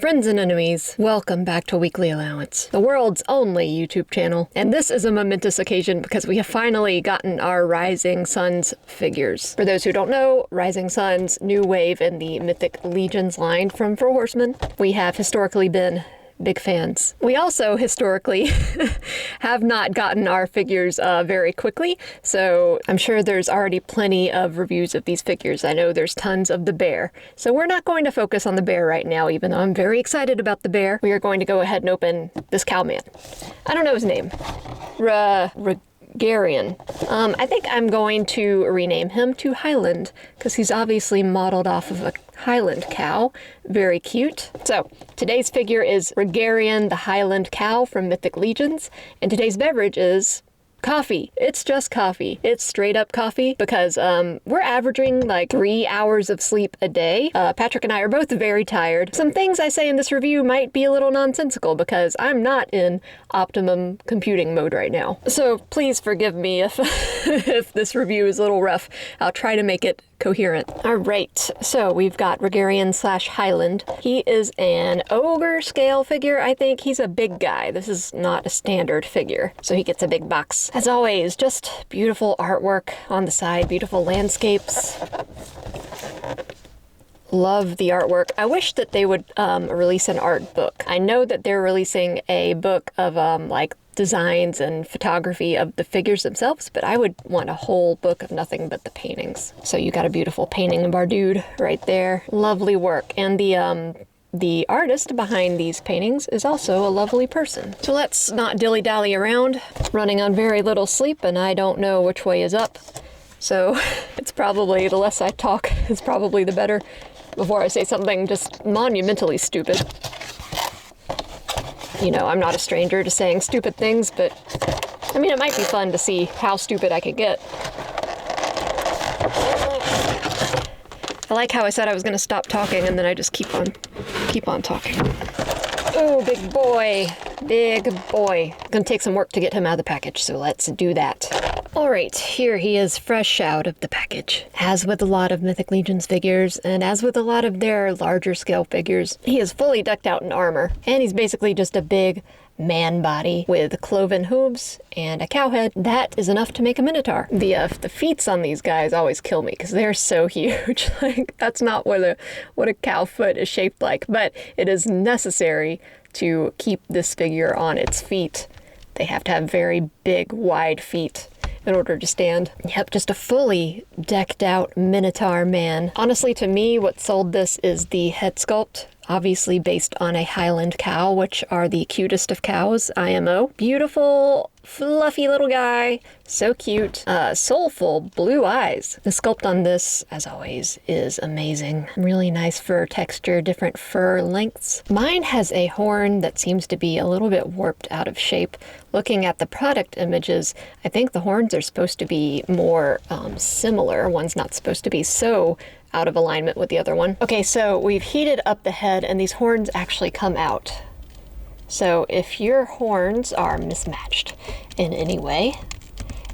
Friends and enemies, welcome back to Weekly Allowance, the world's only YouTube channel. And this is a momentous occasion because we have finally gotten our Rising Suns figures. For those who don't know, Rising Suns, new wave in the Mythic Legions line from Four Horsemen. We have historically been big fans. We also historically have not gotten our figures very quickly, so I'm sure there's already plenty of reviews of these figures. I know there's tons of the bear, so we're not going to focus on the bear right now, even though I'm very excited about the bear. We are going to go ahead and open this cowman. I don't know his name. Regarionn. I think I'm going to rename him to Highland, because he's obviously modeled off of a Highland cow. Very cute. So, today's figure is Regarionn the Highland cow from Mythic Legions, and today's beverage is coffee. It's just coffee. It's straight up coffee because we're averaging like 3 hours of sleep a day. Patrick and I are both very tired. Some things I say in this review might be a little nonsensical because I'm not in optimum computing mode right now. So please forgive me if, if this review is a little rough. I'll try to make it coherent. All right, so we've got Regarionn / Highland. He is an ogre scale figure, I think. He's a big guy. This is not a standard figure, so he gets a big box. As always, just beautiful artwork on the side, beautiful landscapes. Love the artwork. I wish that they would release an art book. I know that they're releasing a book of like designs and photography of the figures themselves, but I would want a whole book of nothing but the paintings. So you got a beautiful painting of our dude right there. Lovely work. And the artist behind these paintings is also a lovely person. So let's not dilly-dally around. Running on very little sleep, and I don't know which way is up. So it's probably, the less I talk is probably the better before I say something just monumentally stupid. You know, I'm not a stranger to saying stupid things, but I mean, it might be fun to see how stupid I could get. I like how I said I was going to stop talking and then I just keep on talking. Oh, big boy. Big boy. Gonna take some work to get him out of the package, so let's do that. All right, here he is fresh out of the package. As with a lot of Mythic Legions figures, and as with a lot of their larger scale figures, he is fully decked out in armor, and he's basically just a big man body with cloven hooves and a cow head. That is enough to make a minotaur. The feet on these guys always kill me because they're so huge. Like, that's not what a cow foot is shaped like, but it is necessary to keep this figure on its feet. They have to have very big, wide feet in order to stand. Yep, just a fully decked out minotaur man. Honestly, to me, what sold this is the head sculpt. Obviously based on a Highland cow, which are the cutest of cows, IMO. Beautiful, fluffy little guy, so cute. Soulful blue eyes. The sculpt on this, as always, is amazing. Really nice fur texture, different fur lengths. Mine has a horn that seems to be a little bit warped out of shape. Looking at the product images, I think the horns are supposed to be more similar. One's not supposed to be so out of alignment with the other one. Okay, so we've heated up the head and these horns actually come out. So if your horns are mismatched in any way,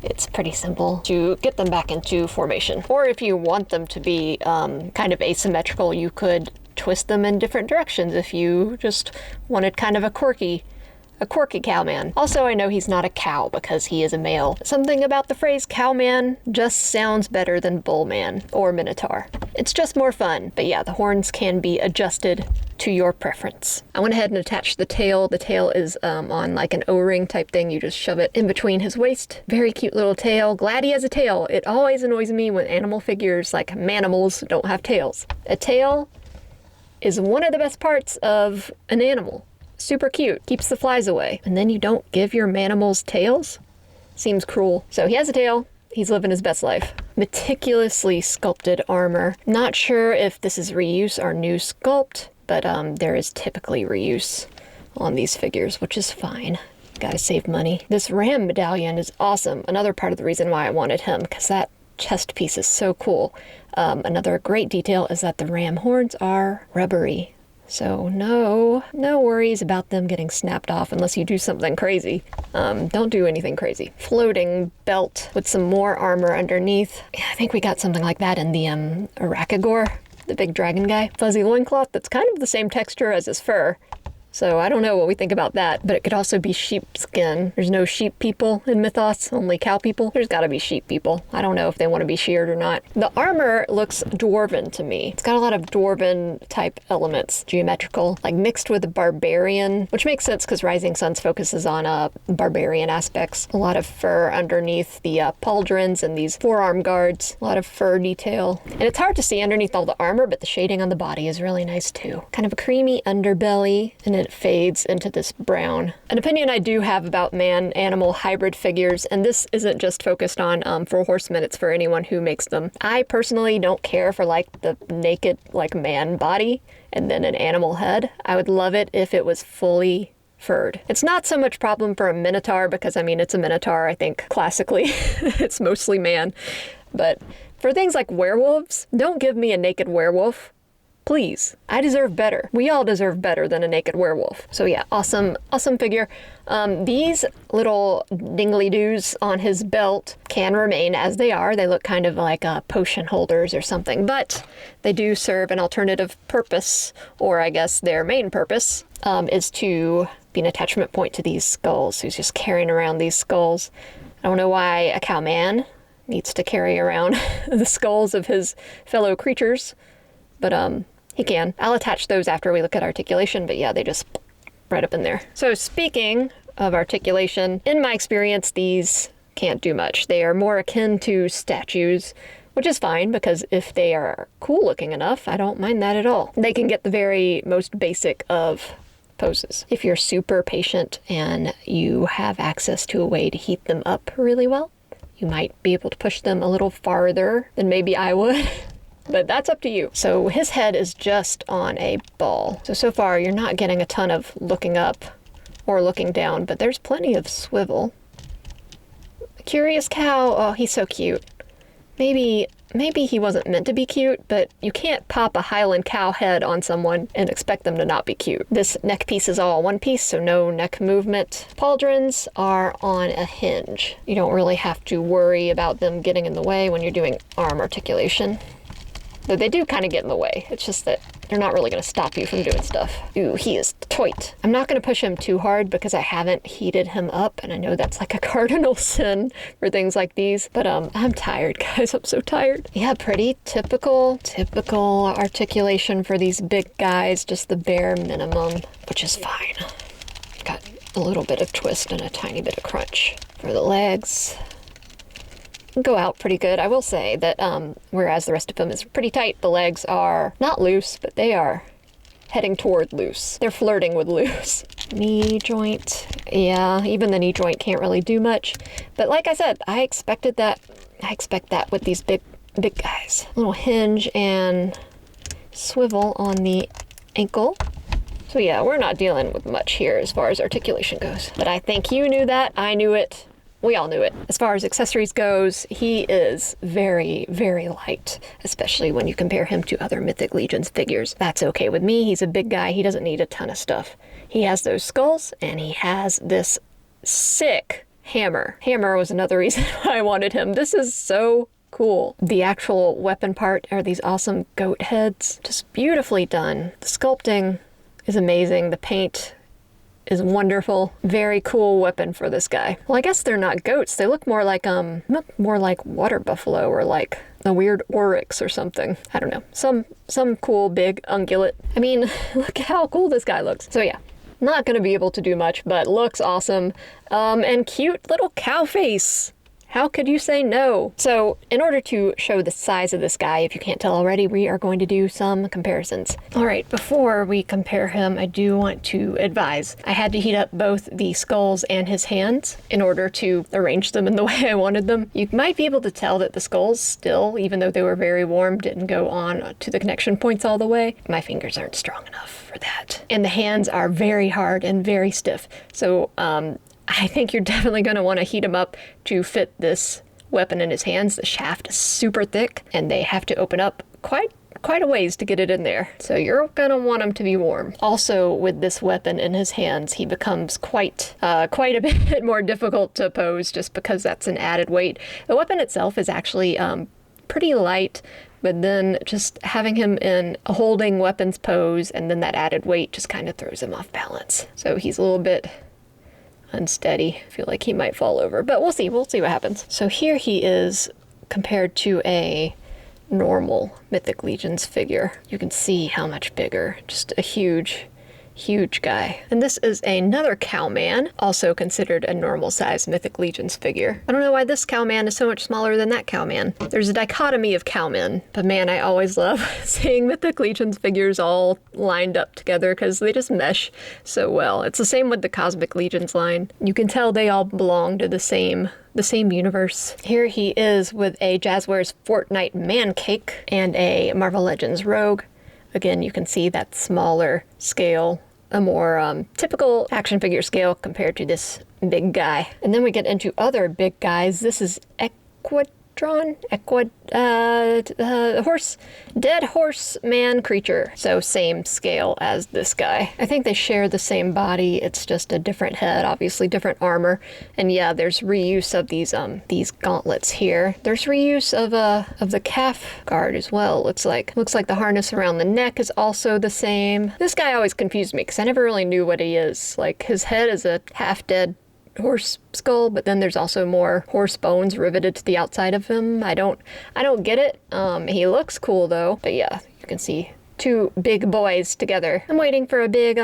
it's pretty simple to get them back into formation. Or if you want them to be kind of asymmetrical, you could twist them in different directions if you just wanted kind of a quirky cowman. Also, I know he's not a cow because he is a male. Something about the phrase cowman just sounds better than bullman or minotaur. It's just more fun. But yeah, the horns can be adjusted to your preference. I went ahead and attached the tail. The tail is on like an O-ring type thing. You just shove it in between his waist. Very cute little tail. Glad he has a tail. It always annoys me when animal figures like manimals don't have tails. A tail is one of the best parts of an animal. Super cute, keeps the flies away. And then you don't give your manimals tails? Seems cruel. So he has a tail, he's living his best life. Meticulously sculpted armor. Not sure if this is reuse or new sculpt, but there is typically reuse on these figures, which is fine. Gotta save money. This ram medallion is awesome. Another part of the reason why I wanted him, because that chest piece is so cool. Another great detail is that the ram horns are rubbery. So no worries about them getting snapped off unless you do something crazy. Don't do anything crazy. Floating belt with some more armor underneath. Yeah, I think we got something like that in the Articulation the big dragon guy. Fuzzy loincloth that's kind of the same texture as his fur. So I don't know what we think about that, but it could also be sheepskin. There's no sheep people in Mythos, only cow people. There's gotta be sheep people. I don't know if they want to be sheared or not. The armor looks dwarven to me. It's got a lot of dwarven type elements, geometrical, like mixed with the barbarian, which makes sense because Rising Suns focuses on barbarian aspects. A lot of fur underneath the pauldrons and these forearm guards. A lot of fur detail. And it's hard to see underneath all the armor, but the shading on the body is really nice too. Kind of a creamy underbelly, and it fades into this brown. An opinion I do have about man-animal hybrid figures, and this isn't just focused on 4 Horsemen, it's for anyone who makes them. I personally don't care for like the naked like man body and then an animal head. I would love it if it was fully furred. It's not so much problem for a minotaur because I mean it's a minotaur, I think classically it's mostly man, but for things like werewolves, don't give me a naked werewolf. Please, I deserve better. We all deserve better than a naked werewolf. So yeah, awesome figure. These little dingly-doos on his belt can remain as they are. They look kind of like potion holders or something, but they do serve an alternative purpose, or I guess their main purpose is to be an attachment point to these skulls. He's just carrying around these skulls. I don't know why a cowman needs to carry around the skulls of his fellow creatures, but he can. I'll attach those after we look at articulation, but yeah, they just right up in there. So speaking of articulation, in my experience, these can't do much. They are more akin to statues, which is fine because if they are cool looking enough, I don't mind that at all. They can get the very most basic of poses. If you're super patient and you have access to a way to heat them up really well, you might be able to push them a little farther than maybe I would. But that's up to you. So his head is just on a ball. So far you're not getting a ton of looking up or looking down, but there's plenty of swivel. Curious cow, oh, he's so cute. Maybe he wasn't meant to be cute, but you can't pop a Highland cow head on someone and expect them to not be cute. This neck piece is all one piece, so no neck movement. Pauldrons are on a hinge. You don't really have to worry about them getting in the way when you're doing arm articulation. Though they do kind of get in the way. It's just that they're not really going to stop you from doing stuff. Ooh, he is tight. I'm not going to push him too hard because I haven't heated him up, and I know that's like a cardinal sin for things like these, but I'm tired, guys. I'm so tired. Yeah, pretty typical articulation for these big guys, just the bare minimum, which is fine. Got a little bit of twist and a tiny bit of crunch. For the legs, go out pretty good. I will say that whereas the rest of them is pretty tight, the legs are not loose, but they are heading toward loose. They're flirting with loose. Knee joint, yeah, even the knee joint can't really do much. But like I said, I expected that. I expect that with these big guys. Little hinge and swivel on the ankle. So yeah, we're not dealing with much here as far as articulation goes. But I think you knew that. I knew it. We all knew it. As far as accessories goes, he is very, very light, especially when you compare him to other Mythic Legions figures. That's okay with me. He's a big guy. He doesn't need a ton of stuff. He has those skulls, and he has this sick hammer. Hammer was another reason why I wanted him. This is so cool. The actual weapon part are these awesome goat heads. Just beautifully done. The sculpting is amazing. The paint is wonderful. Very cool weapon for this guy. Well, I guess they're not goats. They look more like water buffalo or like a weird oryx or something. I don't know. Some cool big ungulate. I mean, look how cool this guy looks. So yeah, not gonna be able to do much, but looks awesome. And cute little cow face. How could you say no? So in order to show the size of this guy, if you can't tell already, we are going to do some comparisons. All right, before we compare him, I do want to advise. I had to heat up both the skulls and his hands in order to arrange them in the way I wanted them. You might be able to tell that the skulls still, even though they were very warm, didn't go on to the connection points all the way. My fingers aren't strong enough for that. And the hands are very hard and very stiff. So, I think you're definitely going to want to heat him up to fit this weapon in his hands. The shaft is super thick, and they have to open up quite a ways to get it in there. So you're going to want him to be warm. Also, with this weapon in his hands, he becomes quite a bit more difficult to pose just because that's an added weight. The weapon itself is actually pretty light, but then just having him in a holding weapons pose and then that added weight just kind of throws him off balance. So he's a little bit unsteady. I feel like he might fall over, but we'll see what happens. So here he is compared to a normal Mythic Legions figure. You can see how much bigger, just a huge guy. And this is another cowman, also considered a normal size Mythic Legions figure. I don't know why this cowman is so much smaller than that cowman. There's a dichotomy of cowmen, but man, I always love seeing Mythic Legions figures all lined up together because they just mesh so well. It's the same with the Cosmic Legions line. You can tell they all belong to the same universe. Here he is with a Jazzwares Fortnite Man Cake and a Marvel Legends Rogue. Again, you can see that smaller scale, a more typical action figure scale compared to this big guy. And then we get into other big guys. This is dead horse man creature. So same scale as this guy. I think they share the same body. It's just a different head, obviously different armor. And yeah, there's reuse of these gauntlets here. There's reuse of the calf guard as well. Looks like the harness around the neck is also the same. This guy always confused me because I never really knew what he is. Like his head is a half dead horse skull, but then there's also more horse bones riveted to the outside of him. I don't get it. He looks cool though. But yeah, you can see two big boys together. I'm waiting for a big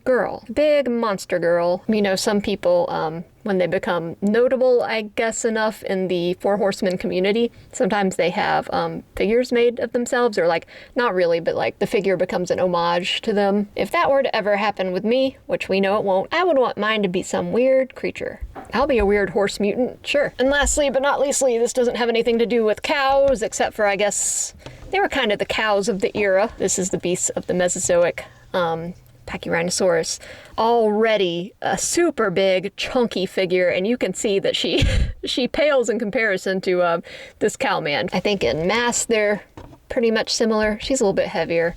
girl, a big monster girl. You know, some people, when they become notable, I guess, enough in the Four Horsemen community, sometimes they have figures made of themselves, or like, not really, but like the figure becomes an homage to them. If that were to ever happen with me, which we know it won't, I would want mine to be some weird creature. I'll be a weird horse mutant, sure. And lastly, but not leastly, this doesn't have anything to do with cows, except for, I guess, they were kind of the cows of the era. This is the beast of the Mesozoic, Pachyrhinosaurus. Already a super big, chunky figure, and you can see that she pales in comparison to this cowman. I think in mass they're pretty much similar. She's a little bit heavier,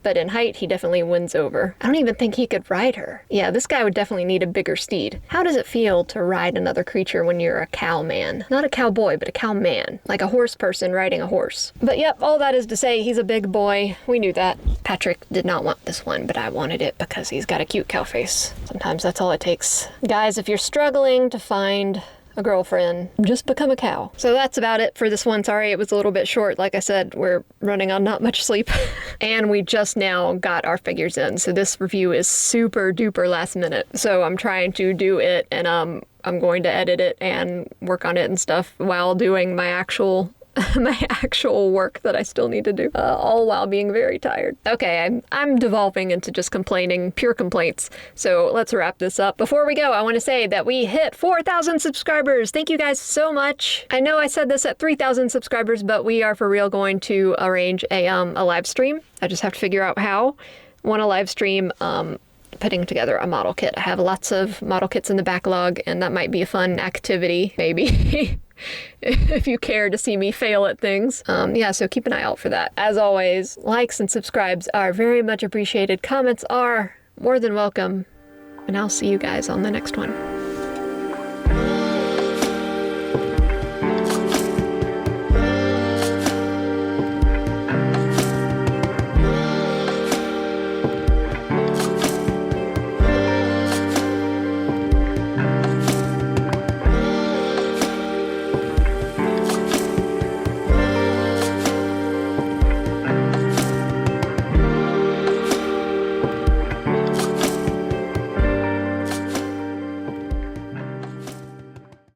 but in height he definitely wins over. I don't even think he could ride her. Yeah, this guy would definitely need a bigger steed. How does it feel to ride another creature when you're a cowman? Not a cowboy, but a cowman. Like a horse person riding a horse. But yep, all that is to say, he's a big boy. We knew that. Patrick did not want this one, but I wanted it because he's got a cute cow face. Sometimes that's all it takes. Guys, if you're struggling to find a girlfriend, just become a cow. So that's about it for this one. Sorry it was a little bit short. Like I said, we're running on not much sleep and we just now got our figures in. So this review is super duper last minute. So I'm trying to do it, and I'm going to edit it and work on it and stuff while doing my actual work that I still need to do, all while being very tired. Okay, I'm devolving into just complaining, pure complaints. So let's wrap this up. Before we go, I want to say that we hit 4,000 subscribers. Thank you guys so much. I know I said this at 3,000 subscribers, but we are for real going to arrange a live stream. I just have to figure out how. Want a live stream, putting together a model kit. I have lots of model kits in the backlog, and that might be a fun activity, maybe. If you care to see me fail at things. Yeah, so keep an eye out for that. As always, likes and subscribes are very much appreciated. Comments are more than welcome. And I'll see you guys on the next one.